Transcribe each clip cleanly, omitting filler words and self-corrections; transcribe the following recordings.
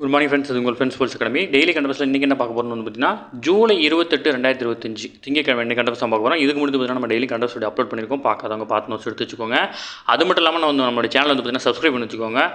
Good morning friends, இது உங்கள் friends sports academy. Daily கண்டபஸில் இன்றைக்கி என்ன பார்க்க போகிறோம்னு பார்த்தீங்கன்னா ஜூலை 28, 2025 திங்கட்கிழமை என்ன கண்டபஸ் தான் பார்க்க போகிறோம். இதுக்கு முன்னாடி பார்த்தீங்கன்னா நம்ம டெய்லி கண்டபஸ் அப்லோட் பண்ணியிருக்கோம். பார்க்காதவங்க பார்த்து நோட்ஸ் எடுத்து வச்சுக்கோங்க. அது மட்டும் இல்லாமல் நம்மளுடைய சேனல் வந்து பார்த்தீங்கன்னா சப்ஸ்கிரைப் பண்ணி வச்சுக்கோங்க.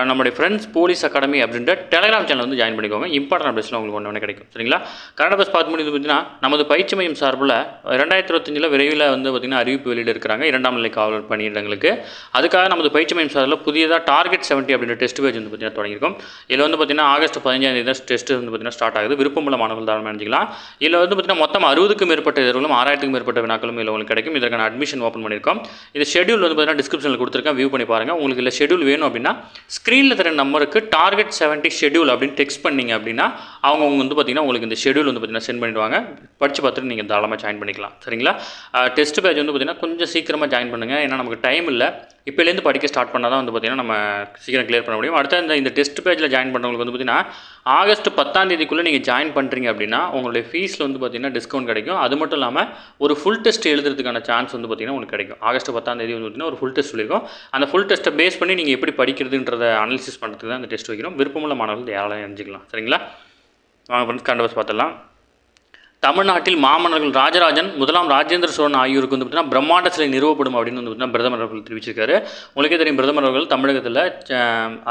நம்மளுடைய ஃப்ரெண்ட்ஸ் போலீஸ் அகாடமி அப்படின்ற டெலிகிராம் சேனல் வந்து ஜாயின் பண்ணிக்கோங்க. இம்பார்ட்டன்ட் அப்டேட்ஸ்லாம் உங்களுக்கு ஒன்று கிடைக்கும். சரிங்களா? கரண்ட் அஃபேர்ஸ் பார்த்து முடியுது பார்த்தீங்கன்னா நமது பயிற்சி மையம் சார்பில் 2025 விரைவில் வந்து பார்த்திங்கன்னா அறிவிப்பு வெளியிட இருக்கிறாங்க 2ஆம் நிலை காவலர் பணியிடங்களுக்கு. அதுக்காக நமது பயிற்சி மையம் சார்பில் புதியதாக டார்கெட் 70 அப்படின்ற டெஸ்ட் பேஜ் வந்து பார்த்திங்கன்னா தொடங்கியிருக்கும். இதில் வந்து பார்த்திங்கன்னா ஆகஸ்ட் 15 தான் டெஸ்ட் வந்து பார்த்திங்கன்னா ஸ்டார்ட் ஆகுது. விருப்பமுள்ள மாணவர்கள் தாராளமாக நினைச்சிக்கலாம். இதில் வந்து பார்த்திங்கன்னா மொத்தம் 60க்கும் மேற்பட்ட தேர்வுகளும் 6000க்கும் மேற்பட்ட வினாக்களும் இதில் உங்களுக்கு கிடைக்கும். இதற்கான அட்மிஷன் ஓப்பன் பண்ணியிருக்கோம். இது ஷெடியூல் வந்து பார்த்திங்கன்னா டிஸ்கிரிப்ஷனில் கொடுத்துருக்கேன், வியூ பண்ணி பாருங்கள். உங்களுக்கு இல்லை ஷெடியூல் வேணும் அப்படின்னா ஸ்க்ரீனில் தர நம்பருக்கு டார்கெட் 70 ஷெடியூல் அப்படின்னு டெக்ஸ்ட் பண்ணிங்க அப்படின்னா அவங்க வந்து பார்த்திங்கன்னா உங்களுக்கு இந்த ஷெடியூல் வந்து பார்த்திங்கன்னா சென்ட் பண்ணிடுவாங்க. படித்து பார்த்துட்டு நீங்கள் தாராளமாக ஜாயின் பண்ணிக்கலாம். சரிங்களா? டெஸ்ட் பேஜ் வந்து பார்த்திங்கன்னா கொஞ்சம் சீக்கிரமாக ஜாயின் பண்ணுங்கள். ஏன்னா நமக்கு டைம் இல்லை. இப்போலேருந்து படிக்க ஸ்டார்ட் பண்ணால் தான் வந்து பார்த்திங்கன்னா நம்ம சீக்கிரம் கிளியர் பண்ண முடியும். அடுத்த இந்த டெஸ்ட் பேஜில் ஜாயின் பண்ணுறவங்களுக்கு வந்து பார்த்திங்கன்னா ஆகஸ்ட் 10ஆம் தேதிக்குள்ளே நீங்கள் ஜாயின் பண்ணுறீங்க அப்படின்னா உங்களுடைய ஃபீஸில் வந்து பார்த்திங்கன்னா டிஸ்கவுண்ட் கிடைக்கும். அது மட்டும் இல்லாமல் ஒரு ஃபுல் டெஸ்ட் எழுதுறதுக்கான சான்ஸ் வந்து பார்த்திங்கன்னா உங்களுக்கு கிடைக்கும். ஆகஸ்ட் 10ஆம் தேதி வந்து பார்த்திங்கன்னா ஒரு ஃபுல் டெஸ்ட் சொல்லியிருக்கோம். அந்த ஃபுல் டெஸ்ட்டை பேஸ் பண்ணி நீங்கள் எப்படி படிக்கிறதுன்றதை அனாலிசிஸ் பண்ணுறதுக்கு தான் அந்த டெஸ்ட் வைக்கிறோம். விருப்பமுள்ள மாணவர்கள் யாராலும் எழுஞ்சிக்கலாம். சரிங்களா? வாங்க ஃப்ரெண்ட்ஸ், கண்டபஸ் பார்த்துடலாம். தமிழ்நாட்டில் மாமன்னர்கள் ராஜராஜன், முதலாம் ராஜேந்திர சோழன் ஆகியோருக்கு வந்து பார்த்திங்கன்னா பிரம்மாண்ட சிலை நிறுவப்படும் அப்படின்னு வந்து பார்த்திங்கன்னா பிரதமர் அவர்கள் தெரிவிச்சிருக்காரு. உங்களுக்கே தெரியும், பிரதமர் அவர்கள் தமிழகத்தில்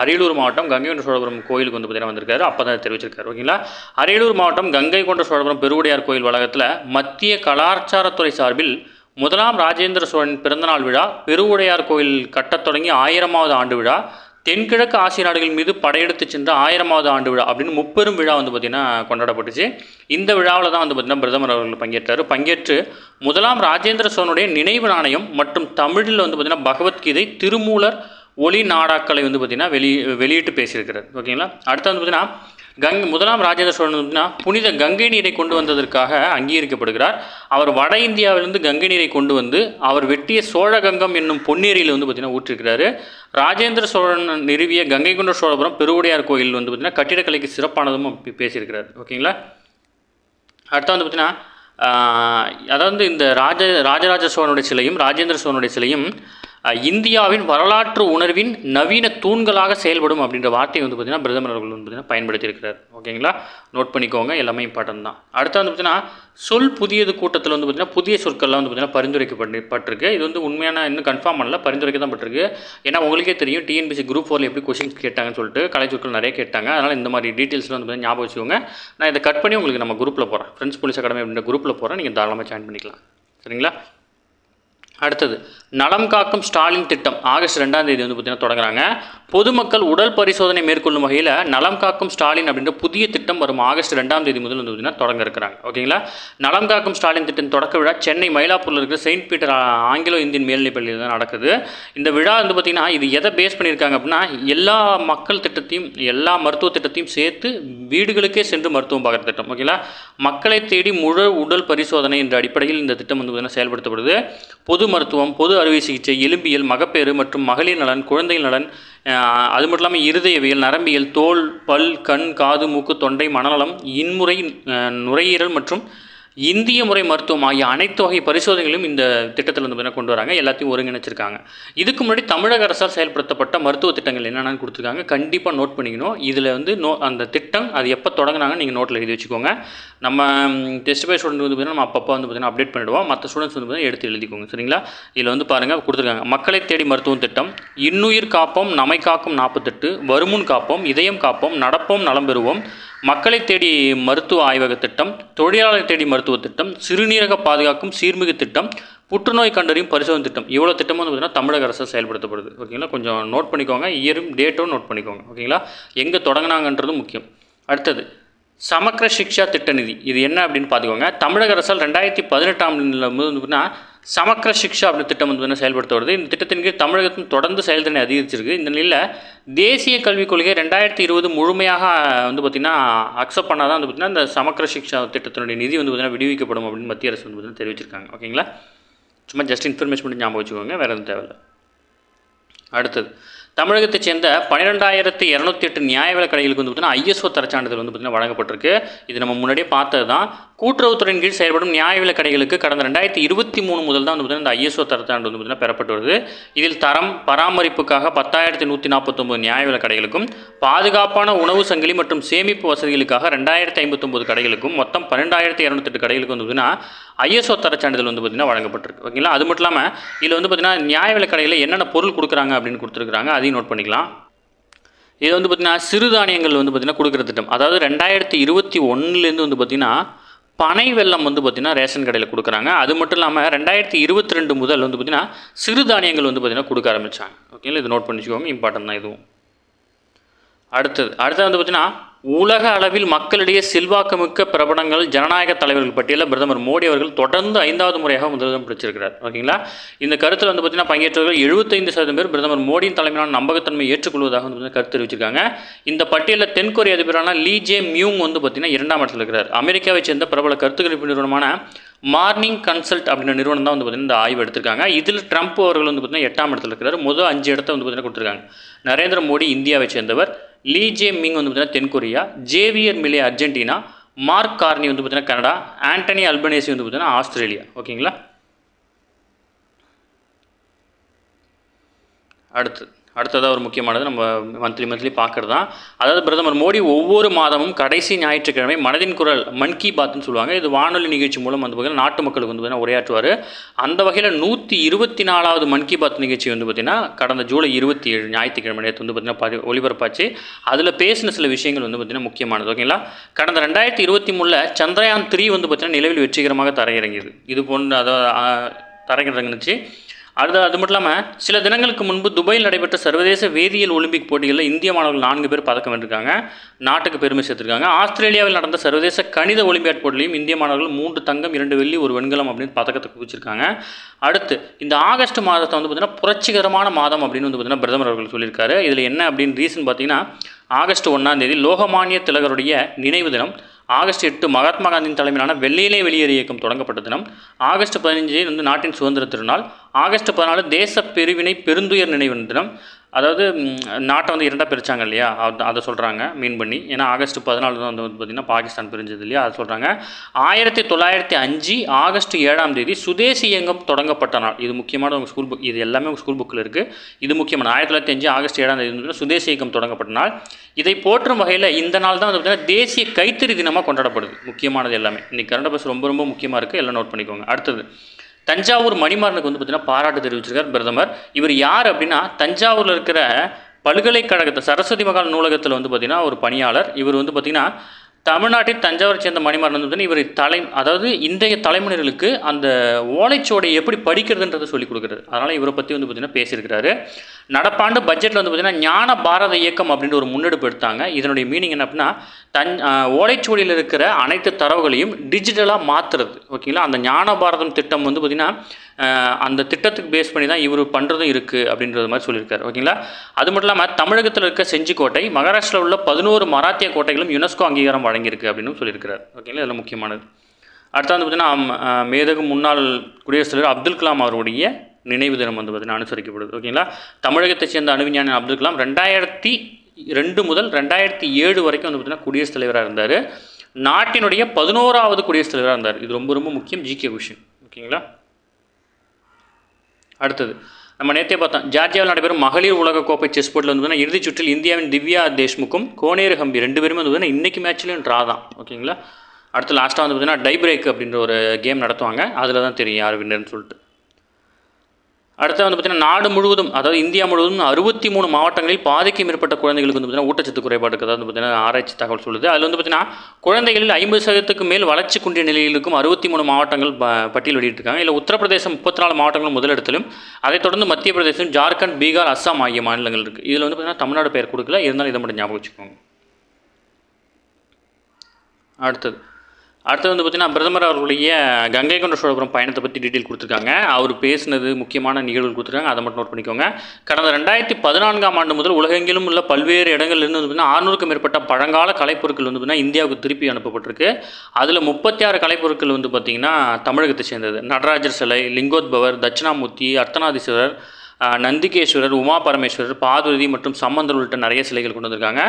அரியலூர் மாவட்டம் கங்கை கொண்ட சோழபுரம் கோயிலுக்கு வந்து பார்த்திங்கன்னா வந்திருக்காரு. அப்போ தான் தெரிவிச்சிருக்காரு. ஓகேங்களா? அரியலூர் மாவட்டம் கங்கை கொண்ட சோழபுரம் பெருவுடையார் கோயில் வளாகத்தில் மத்திய கலாச்சாரத்துறை சார்பில் முதலாம் ராஜேந்திர சோழன் பிறந்தநாள் விழா, பெருவுடையார் கோயில் கட்டத் தொடங்கி 1000வது ஆண்டு விழா, தென்கிழக்கு ஆசிய நாடுகள் மீது படையெடுத்து சென்ற 1000வது ஆண்டு விழா அப்படின்னு முப்பெரும் விழா வந்து பார்த்திங்கன்னா கொண்டாடப்பட்டுச்சு. இந்த விழாவில் தான் வந்து பார்த்திங்கன்னா பிரதமர் அவர்கள் பங்கேற்று முதலாம் ராஜேந்திர சோழனுடைய நினைவு நாணயம் மற்றும் தமிழில் வந்து பார்த்திங்கன்னா பகவத்கீதை, திருமூலர் ஒளி நாடாக்களை வந்து பார்த்திங்கன்னா வெளியிட்டு பேசியிருக்கிறார். ஓகேங்களா? அடுத்து வந்து பார்த்திங்கன்னா முதலாம் ராஜேந்திர சோழன் வந்து புனித கங்கை நீரை கொண்டு வந்ததற்காக அங்கீகரிக்கப்படுகிறார். அவர் வட இந்தியாவிலிருந்து கங்கை நீரை கொண்டு வந்து அவர் வெட்டிய சோழகங்கம் என்னும் பொன்னேரியில் வந்து பார்த்திங்கன்னா ஊற்றிருக்கிறாரு. ராஜேந்திர சோழன் நிறுவிய கங்கை கொண்ட சோழபுரம் பெருவுடையார் கோயில் வந்து பார்த்திங்கன்னா கட்டிடக்கலைக்கு சிறப்பானதும் பேசியிருக்கிறார். ஓகேங்களா? அடுத்து வந்து பார்த்திங்கன்னா அதாவது இந்த ராஜராஜ சோழனுடைய சிலையும் ராஜேந்திர சோழனுடைய சிலையும் இந்தியாவின் வரலாற்று உணர்வின் நவீன தூண்களாக செயல்படும் அப்படின்ற வார்த்தையை வந்து பார்த்திங்கன்னா பிரதமர் அவர்கள் வந்து பார்த்திங்கன்னா பயன்படுத்தியிருக்கிறார். ஓகேங்களா? நோட் பண்ணிக்கோங்க, எல்லாமே இம்பார்ட்டன்ட் தான். அடுத்து வந்து பார்த்திங்கன்னா சொல் புதியது கூட்டத்தில் வந்து பார்த்திங்கன்னா புதிய சொற்கள்லாம் வந்து பார்த்திங்கன்னா பரிந்துரைக்கப்பட்டிருக்கு. இது வந்து உண்மையான இன்னும் கன்ஃபார்ம் பண்ணல, பரிந்துரைக்க தான் பட்டிருக்கு. ஏன்னா உங்களுக்கே தெரியும் டிஎன்பிசி குரூப் 4 எப்படி கொஸ்டின்ஸ் கேட்டாங்கன்னு சொல்லிட்டு கலை சொற்கள் நிறைய கேட்டாங்க. அதனால் இந்த மாதிரி டீட்டெயில்ஸ்லாம் வந்து பார்த்திங்கன்னா ஞாபகம் வச்சுக்கோங்க. நான் இதை கட் பண்ணி உங்களுக்கு நம்ம குரூப்பில் போகிறேன், ஃப்ரெண்ட்ஸ் போலீஸ் அகாடமி அப்படின்ற குரூப்பில் போகிறேன். நீங்கள் தாராளமாக ஜாயின் பண்ணிக்கலாம். சரிங்களா? அடுத்தது நலம் காக்கும் ஸ்டாலின் திட்டம் ஆகஸ்ட் 2ஆம் தேதி வந்து பார்த்திங்கன்னா தொடங்குறாங்க. பொதுமக்கள் உடல் பரிசோதனை மேற்கொள்ளும் வகையில் நலம் காக்கும் ஸ்டாலின் அப்படின்ற புதிய திட்டம் வரும் ஆகஸ்ட் 2ஆம் தேதி முதல் வந்து பார்த்திங்கன்னா தொடங்க இருக்கிறாங்க. ஓகேங்களா? நலம் காக்கும் ஸ்டாலின் திட்டம் தொடக்க விழா சென்னை மயிலாப்பூரில் இருக்கிற செயின்ட் பீட்டர் ஆங்கிலோ இந்தியன் மேல்நிலைப் பள்ளியில் தான் நடக்குது. இந்த விழா வந்து பார்த்திங்கன்னா இது எதை பேஸ் பண்ணியிருக்காங்க அப்படின்னா எல்லா மக்கள் திட்டத்தையும் எல்லா மருத்துவ திட்டத்தையும் சேர்த்து வீடுகளுக்கே சென்று மருத்துவம் பார்க்குற திட்டம். ஓகேங்களா? மக்களை தேடி முழு உடல் பரிசோதனை என்ற அடிப்படையில் இந்த திட்டம் வந்து பார்த்திங்கன்னா செயல்படுத்தப்படுது. பொது மருத்துவம், பொது அறுவை சிகிச்சை, எலும்பியல், மகப்பேறு மற்றும் மகளிர் நலன், குழந்தைகள் நலன், அது மட்டும் இல்லாமல் இருதயவியல், நரம்பியல், தோல், பல், கண், காது, மூக்கு, தொண்டை, மனநலம், இன்முறை, நுரையீரல் மற்றும் இந்திய முறை மருத்துவம் ஆகிய அனைத்து வகை பரிசோதனைகளும் இந்த திட்டத்தில் வந்து கொண்டு வராங்க. எல்லாத்தையும் ஒருங்கிணைச்சிருக்காங்க. இதுக்கு முன்னாடி தமிழக அரசால் செயல்படுத்தப்பட்ட மருத்துவ திட்டங்கள் என்னென்னு கொடுத்துருக்காங்க. கண்டிப்பாக நோட் பண்ணிக்கணும். இதில் வந்து அந்த திட்டம் அது எப்போ தொடங்கினாங்கன்னு நீங்கள் நோட்டில் எழுதி வச்சுக்கோங்க. நம்ம டெஸ்ட் பை ஸ்டூடெண்ட் வந்து பார்த்திங்கன்னா நம்ம அப்பப்போ வந்து பார்த்திங்கன்னா அப்டேட் பண்ணிவிடுவோம். மற்ற ஸ்டூடெண்ட்ஸ் வந்து பார்த்திங்கன்னா எடுத்து எழுதிக்கோங்க. சரிங்களா? இதில் வந்து பாருங்கள் கொடுத்துருக்காங்க. மக்களை தேடி மருத்துவம் திட்டம், இன்னுயிர் காப்போம், நம்மை காக்கும் 48, வருமுன் காப்போம், இதயம் காப்போம், நடப்போம், நலம் பெறுவோம், மக்களை தேடி மருத்துவ ஆய்வக திட்டம், தொழிலாளர் தேடி மருத்துவ திட்டம், சிறுநீரக பாதுகாக்கும் சீர்மிகு திட்டம், புற்றுநோய் கண்டறியும் பரிசோதனை திட்டம், இவ்வளோ திட்டம் வந்து பார்த்திங்கன்னா தமிழக அரசு செயல்படுத்தப்படுது. ஓகேங்களா? கொஞ்சம் நோட் பண்ணிக்கோங்க, இயரும் டேட்டும் நோட் பண்ணிக்கோங்க. ஓகேங்களா? எங்கே தொடங்கினாங்கன்றது முக்கியம். அடுத்தது சமக்கர சிக்ஷா திட்ட நிதி. இது என்ன அப்படின்னு பார்த்துக்கோங்க. தமிழக அரசால் 2018ஆம் ஆண்டில் வந்து பார்த்திங்கன்னா சமக்கர சிக்ஷா அப்படி திட்டம் வந்து செயல்படுத்த வருது. இந்த திட்டத்தின் கீழ் தமிழகத்தின் தொடர்ந்து செயல்திறனை அதிகரிச்சிருக்கு. இந்த நிலையில் தேசிய கல்விக் கொள்கை 2020 முழுமையாக வந்து பார்த்திங்கன்னா அக்செப்ட் பண்ணால் தான் வந்து பார்த்திங்கன்னா இந்த சமக்கர சிக்ஷா திட்டத்தினுடைய நிதி வந்து பார்த்திங்கன்னா விடுவிக்கப்படும் அப்படின்னு மத்திய அரசு வந்து பார்த்திங்கன்னா தெரிவிச்சிருக்காங்க. ஓகேங்களா? சும்மா ஜஸ்ட் இன்ஃபர்மேஷன் மட்டும் ஞாபகம் வச்சுக்கோங்க, வேறு எதுவும் தேவையில்லை. அடுத்தது தமிழகத்தைச் சேர்ந்த 12,208 நியாய விலைக் கடைகளுக்கு வந்து பார்த்தீங்கன்னா ஐஎஸ்ஓ தரச்சான்றிதழ் வந்து பார்த்தீங்கன்னா வழங்கப்பட்டிருக்கு. இது நம்ம முன்னாடியே பார்த்தது தான். கூட்டுறவுத்துறையின் கீழ் செயல்படும் நியாய விலைக் கடைகளுக்கு கடந்த 2023 முதல் தான் வந்து பார்த்தீங்கன்னா இந்த ஐஎஸ்ஓ தரச்சான்று வந்து பார்த்தீங்கன்னா பெறப்பட்டு வருது. இதில் தரம் பராமரிப்புக்காக 10,149 நியாய விலைக் கடைகளுக்கும், பாதுகாப்பான உணவு சங்கிலி மற்றும் சேமிப்பு வசதிகளுக்காக 2,059 கடைகளுக்கும், மொத்தம் 12,208 கடைகளுக்கு வந்து பார்த்தீங்கன்னா ஐஎஸ்ஓ தரச்சான்றிதழ் வந்து பார்த்தீங்கன்னா வழங்கப்பட்டிருக்கு. ஓகேங்களா? அது மட்டும் இல்லாமல் இதில் வந்து பார்த்தீங்கன்னா நியாய விலைக் கடையில் என்னென்ன பொருள் கொடுக்குறாங்க அப்படின்னு கொடுத்துருக்காங்க, அதையும் நோட் பண்ணிக்கலாம். இது வந்து பார்த்திங்கன்னா சிறுதானியங்கள் வந்து பார்த்திங்கன்னா கொடுக்குற திட்டம். அதாவது 2021 வந்து பார்த்திங்கன்னா பனை வெல்லம் வந்து பார்த்திங்கன்னா ரேஷன் கடையில் கொடுக்குறாங்க. அது மட்டும் இல்லாமல் 2022 முதல் வந்து பார்த்திங்கன்னா சிறுதானியங்கள் வந்து பார்த்திங்கன்னா கொடுக்க ஆரம்பித்தாங்க. ஓகேங்களா? இது நோட் பண்ணிச்சுக்கோங்க, இம்பார்ட்டன் தான் இதுவும். அடுத்தது வந்து பார்த்திங்கன்னா உலக அளவில் மக்களிடையே செல்வாக்குமிக்க பிரபலங்கள் ஜனநாயக தலைவர்கள் பட்டியலில் பிரதமர் மோடி அவர்கள் தொடர்ந்து 5வது முறையாக முதலிடம் பிடிச்சிருக்கிறார். ஓகேங்களா? இந்த கருத்தில் வந்து பார்த்திங்கன்னா பங்கேற்றவர்கள் 75% பேர் பிரதமர் மோடியின் தலைமையிலான நம்பகத்தன்மை ஏற்றுக்கொள்வதாக வந்து கருத்து தெரிவிச்சிருக்காங்க. இந்த பட்டியலில் தென்கொரிய அதிபரான லீ ஜே மியூங் வந்து பார்த்திங்கன்னா 2ஆம் இடத்தில் இருக்கிறார். அமெரிக்காவை சேர்ந்த பிரபல கருத்து கணிப்பு நிறுவனமான மார்னிங் கன்சல்ட் அப்படின்ற நிறுவனம் தான் வந்து பார்த்திங்கன்னா இந்த ஆய்வு எடுத்திருக்காங்க. இதில் ட்ரம்ப் அவர்கள் வந்து பார்த்திங்கன்னா 8ஆம் இடத்தில் இருக்கிறார். முதல் 5 இடத்த வந்து பார்த்திங்கன்னா கொடுத்துருக்காங்க. நரேந்திர மோடி இந்தியாவை சேர்ந்தவர், லீ ஜே மிங் வந்து பார்த்திங்கன்னா தென்கொரியா, Javier Milei Argentina, Mark Carney வந்து பார்த்திங்கன்னா கனடா, ஆண்டனி அல்பனேசி வந்து பார்த்திங்கன்னா ஆஸ்திரேலியா. ஓகேங்களா? அடுத்ததாக ஒரு முக்கியமானது நம்ம மந்த்லி பார்க்குறது தான். அதாவது பிரதமர் மோடி ஒவ்வொரு மாதமும் கடைசி ஞாயிற்றுக்கிழமை மனதின் குரல் மன் கி பாத்னு சொல்லுவாங்க. இது வானொலி நிகழ்ச்சி மூலம் வந்து பார்த்திங்கன்னா நாட்டு மக்களுக்கு வந்து பார்த்திங்கன்னா உரையாற்றுவார். அந்த வகையில் 124வது மன் கி பாத் நிகழ்ச்சி வந்து பார்த்திங்கன்னா கடந்த ஜூலை 27 ஞாயிற்றுக்கிழமை நேற்று வந்து பார்த்திங்கன்னா ஒளிபரப்பாச்சு. அதில் பேசின சில விஷயங்கள் வந்து பார்த்திங்கன்னா முக்கியமானது. ஓகேங்களா? கடந்த 2023 சந்திரயான் 3 வந்து பார்த்திங்கன்னா நிலவில் வெற்றிகரமாக தரையிறங்கியது. இது போன்ற தரையிறங்குச்சு. அது மட்டும் இல்லாமல் சில தினங்களுக்கு முன்பு துபாயில் நடைபெற்ற சர்வதேச வேதியியல் ஒலிம்பிக் போட்டிகளில் இந்திய மாணவர்கள் 4 பேர் பதக்கம் வென்றிருக்காங்க, நாட்டுக்கு பெருமை சேர்த்திருக்காங்க. ஆஸ்திரேலியாவில் நடந்த சர்வதேச கணித ஒலிம்பியாட் போட்டியிலையும் இந்திய மாணவர்கள் 3 தங்கம் 2 வெள்ளி 1 வெண்கலம் அப்படின்னு பதக்கத்தை குவிச்சிருக்காங்க. அடுத்து இந்த ஆகஸ்ட் மாதத்தை வந்து பார்த்திங்கன்னா புரட்சிகரமான மாதம் அப்படின்னு வந்து பார்த்திங்கன்னா பிரதமர் அவர்கள் சொல்லியிருக்காரு. இதில் என்ன அப்படின்னு ரீசன் பார்த்தீங்கன்னா ஆகஸ்ட் 1ஆம் தேதி லோகமானிய திலகருடைய நினைவு தினம், ஆகஸ்ட் 8 மகாத்மா காந்தியின் தலைமையிலான வெள்ளையிலே வெளியேறு இயக்கம் தொடங்கப்பட்ட தினம், ஆகஸ்ட் 15 வந்து நாட்டின் சுதந்திர திருநாள், ஆகஸ்ட் 14 தேச பெருவினை பெருந்துயர் நினைவு தினம். அதாவது நாட்டை வந்து 2ஆக பிரித்தாங்க இல்லையா, அதை சொல்கிறாங்க மீன் பண்ணி. ஏன்னா ஆகஸ்ட் 14 தான் வந்து பார்த்திங்கன்னா பாகிஸ்தான் பிரிஞ்சது இல்லையா, அதை சொல்கிறாங்க. 1905 ஆகஸ்ட் 7ஆம் தேதி சுதேசி இயக்கம் தொடங்கப்பட்ட நாள். இது முக்கியமான உங்கள் ஸ்கூல் புக், இது எல்லாமே உங்கள் ஸ்கூல் புக்கில் இருக்குது. இது முக்கியமான 1905 ஆகஸ்ட் 7ஆம் தேதி சுதேசி இயக்கம் தொடங்கப்பட்ட நாள். இதை போற்றும் வகையில் இந்த நாள் தான் வந்து பார்த்திங்கன்னா தேசிய கைத்தறி தினமாக கொண்டாடப்படுது. முக்கியமானது எல்லாமே இன்றைக்கி கரண்ட் அஃபேர்ஸ் ரொம்ப முக்கியமாக இருக்குது, எல்லாம் நோட் பண்ணிக்கோங்க. அடுத்தது தஞ்சாவூர் மணிமாறனுக்கு வந்து பார்த்திங்கன்னா பாராட்டு தெரிவிச்சிருக்கார் பிரதமர். இவர் யார் அப்படின்னா தஞ்சாவூரில் இருக்கிற பல்கலைக்கழகத்தை சரஸ்வதி மகால் நூலகத்தில் வந்து பார்த்திங்கன்னா ஒரு பணியாளர். இவர் வந்து பார்த்திங்கன்னா தமிழ்நாட்டில் தஞ்சாவூரை சேர்ந்த மணிமாறன் வந்து இவர் அதாவது இன்றைய தலைமுறைகளுக்கு அந்த ஓலைச்சுவடை எப்படி படிக்கிறதுன்றதை சொல்லிக் கொடுக்குறாரு. அதனால் இவரை பற்றி வந்து பார்த்திங்கன்னா பேசியிருக்கிறாரு. நடப்பாண்டு பட்ஜெட்டில் வந்து பார்த்திங்கன்னா ஞான பாரத இயக்கம் அப்படின்ற ஒரு முன்னெடுப்பு எடுத்தாங்க. இதனுடைய மீனிங் என்ன அப்படின்னா ஓலைச்சுவடியில் இருக்கிற அனைத்து தரவுகளையும் டிஜிட்டலாக மாற்றுறது. ஓகேங்களா? அந்த ஞான பாரதம் திட்டம் வந்து பார்த்திங்கன்னா அந்த திட்டத்துக்கு பேஸ் பண்ணி தான் இவர் பண்ணுறதும் இருக்குது அப்படின்றது மாதிரி சொல்லியிருக்காரு. ஓகேங்களா? அது மட்டும் இல்லாமல் தமிழகத்தில் இருக்க செஞ்சிக்கோட்டை, மகாராஷ்டிராவில் உள்ள 11 மராத்திய கோட்டைகளும் யுனெஸ்கோ அங்கீகாரம் வழங்கியிருக்கு அப்படின்னு சொல்லியிருக்கிறார். ஓகேங்களா? இதெல்லாம் முக்கியமானது. அடுத்து வந்து பார்த்திங்கன்னா மேதகு முன்னாள் குடியரசுத் தலைவர் அப்துல் கலாம் அவருடைய நினைவு தினம் வந்து பார்த்திங்கன்னா அனுசரிக்கப்படுது. ஓகேங்களா? தமிழகத்தை சேர்ந்த அணுவிஞ்ஞானி அப்துல் கலாம் 2002 முதல் 2007 வரைக்கும் வந்து பார்த்திங்கன்னா குடியரசுத் தலைவராக இருந்தார். நாட்டினுடைய 11வது குடியரசுத் தலைவராக இருந்தார். இது ரொம்ப முக்கியம், ஜிகே கொஷின். ஓகேங்களா? அடுத்தது நம்ம நேற்றே பார்த்தோம், ஜார்ஜியாவில் நடைபெறும் மகளிர் உலகக்கோப்பை செஸ் போட்டியில் வந்து இறுதிச் சுற்றில் இந்தியாவின் திவ்யா தேஷ்முக்கும் கோனேரு ஹம்பி 2 பேருமே வந்து இன்றைக்கி மேட்ச்லேயும் ட்ரா தான். ஓகேங்களா? அடுத்து லாஸ்ட்டாக வந்து பார்த்திங்கன்னா டை பிரேக் அப்படின்ற ஒரு கேம் நடத்துவாங்க. அதில் தான் தெரியும் யார் வின்னர்னு சொல்லிட்டு. அடுத்து வந்து பார்த்திங்கன்னா நாடு முழுவதும், அதாவது இந்தியா முழுவதும் 63 மாவட்டங்களில் பாதிக்கும் மேற்பட்ட குழந்தைகளுக்கு வந்து பார்த்திங்கன்னா ஊட்டச்சத்து குறைபாடுக்கு வந்து பார்த்திங்கன்னா ஆராய்ச்சி தகவல் சொல்லுது. அதில் வந்து பார்த்திங்கன்னா குழந்தைகளில் 50% மேல் வளர்ச்சி குன்றிய நிலையில் இருக்கும் 63 மாவட்டங்கள் பட்டியல் வெளியிட்டிருக்காங்க. இல்லை உத்தரப்பிரதேசம் 34 மாவட்டங்களும் முதலிடத்திலும், அதைத் தொடர்ந்து மத்திய பிரதேசம், ஜார்க்கண்ட், பீகார், அஸ்ஸாம் ஆகிய மாநிலங்கள் இருக்குது. இதில் வந்து பார்த்திங்கன்னா தமிழ்நாடு பெயர் கொடுக்கல, இருந்தாலும் இதை மட்டும் ஞாபகம் வச்சுக்கோங்க. அடுத்து வந்து பார்த்திங்கன்னா பிரதமர் அவர்களுடைய கங்கை கொண்ட சோழபுரம் பயணத்தை பற்றி டீட்டெயில் கொடுத்துருக்காங்க. அவர் பேசினது முக்கியமான நிகழ்வுகள் கொடுத்துருக்காங்க, அதை மட்டும் நோட் பண்ணிக்கோங்க. கடந்த 2014ஆம் ஆண்டு முதல் உலகெங்கிலும் உள்ள பல்வேறு இடங்கள்லேருந்து வந்து பார்த்திங்கன்னா 600க்கும் மேற்பட்ட பழங்கால கலைப்பொருட்கள் வந்து பார்த்திங்கன்னா இந்தியாவுக்கு திருப்பி அனுப்பப்பட்டிருக்கு. அதில் 36 கலைப்பொருட்கள் வந்து பார்த்திங்கன்னா தமிழகத்தை சேர்ந்தது. நடராஜர் சிலை, லிங்கோத்பவர், தட்சிணாமூர்த்தி, அர்த்தநாதீஸ்வரர், நந்திகேஸ்வரர், உமா பரமேஸ்வரர், பார்வதி மற்றும் சம்பந்தர் உள்ளிட்ட நிறைய சிலைகள் கொண்டு வந்திருக்காங்க.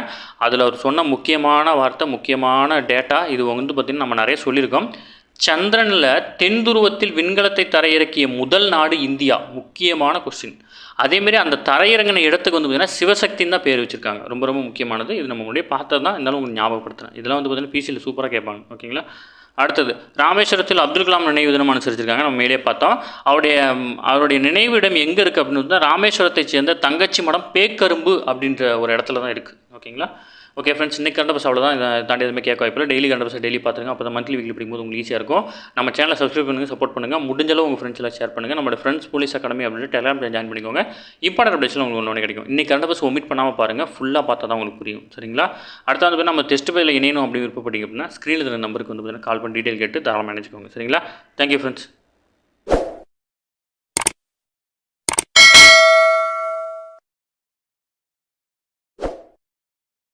அதில் அவர் சொன்ன முக்கியமான வார்த்தை, முக்கியமான டேட்டா இது வந்து பார்த்திங்கன்னா நம்ம நிறைய சொல்லியிருக்கோம். சந்திரனில் தென் துருவத்தில் விண்கலத்தை தரையிறக்கிய முதல் நாடு இந்தியா. முக்கியமான கொஸ்டின். அதேமாரி அந்த தரையிறங்கின இடத்துக்கு வந்து பார்த்திங்கன்னா சிவசக்தின்னு தான் பேர் வச்சுருக்காங்க. ரொம்ப ரொம்ப முக்கியமானது. இது நம்ம முன்னாடியே பார்த்தது தான், இருந்தாலும் உங்களுக்கு ஞாபகப்படுத்துகிறேன். இதெல்லாம் வந்து பார்த்திங்கன்னா பிசியில் சூப்பராக கேட்பாங்க. ஓகேங்களா. அடுத்தது ராமேஸ்வரத்தில் அப்துல் கலாம் நினைவு தினம் அனுசரிச்சிருக்காங்க. நம்ம மேலே பார்த்தோம். அவருடைய நினைவிடம் எங்கே இருக்குது அப்படின்னு தான் ராமேஸ்வரத்தை சேர்ந்த தங்கச்சி மடம் பேக்கரும்பு அப்படின்ற ஒரு இடத்துல தான் இருக்குது. ஓகேங்களா. ஓகே ஃப்ரெண்ட்ஸ், இன்றைக்கி கரண்ட் பஸ் அவ்வளோதான். இதை தாண்டி எதுவுமே கேட்க வாய்ப்பில்லை. டெய்லி கரண்ட் பஸ் டெய்லி பார்த்துருங்க. அப்போ தான் மந்த்லி வீக்லி படிக்கும்போது உங்களுக்கு ஈஸியாக இருக்கும். நம்ம சேனலை சப்ஸ்கிரைப் பண்ணுங்கள், சப்போர்ட் பண்ணுங்கள். முடிஞ்சளவு உங்கள் ஃப்ரெண்ட்ஸ் எல்லாம் ஷேர் பண்ணுங்கள். நம்ம ஃப்ரெண்ட்ஸ் போலீஸ் அகாடமி அப்படின்னு டெலிகிராம் ஜாயின் பண்ணிக்கோங்க. இம்பார்ட்டன்ட் அப்டேட்ஸில் உங்களுக்கு ஒன்று கிடைக்கும். இன்றைக்கி கரண்ட் பஸ் ஒமிட் பண்ணாமல் பாருங்கள். ஃபுல்லாக பார்த்தா தான் உங்களுக்கு புரியும். சரிங்களா. அடுத்த வந்து நம்ம டெஸ்ட் பேரில் இணையணும் அப்படின்னு விருப்பப்பட்டீங்க அப்படின்னா ஸ்க்ரீனில் இருக்கிற நம்பருக்கு வந்து கால் பண்ணி டீட்டெயில் கேட்டு தாராளமாக நினச்சிக்கோங்க. சரிங்களா. Thank you friends.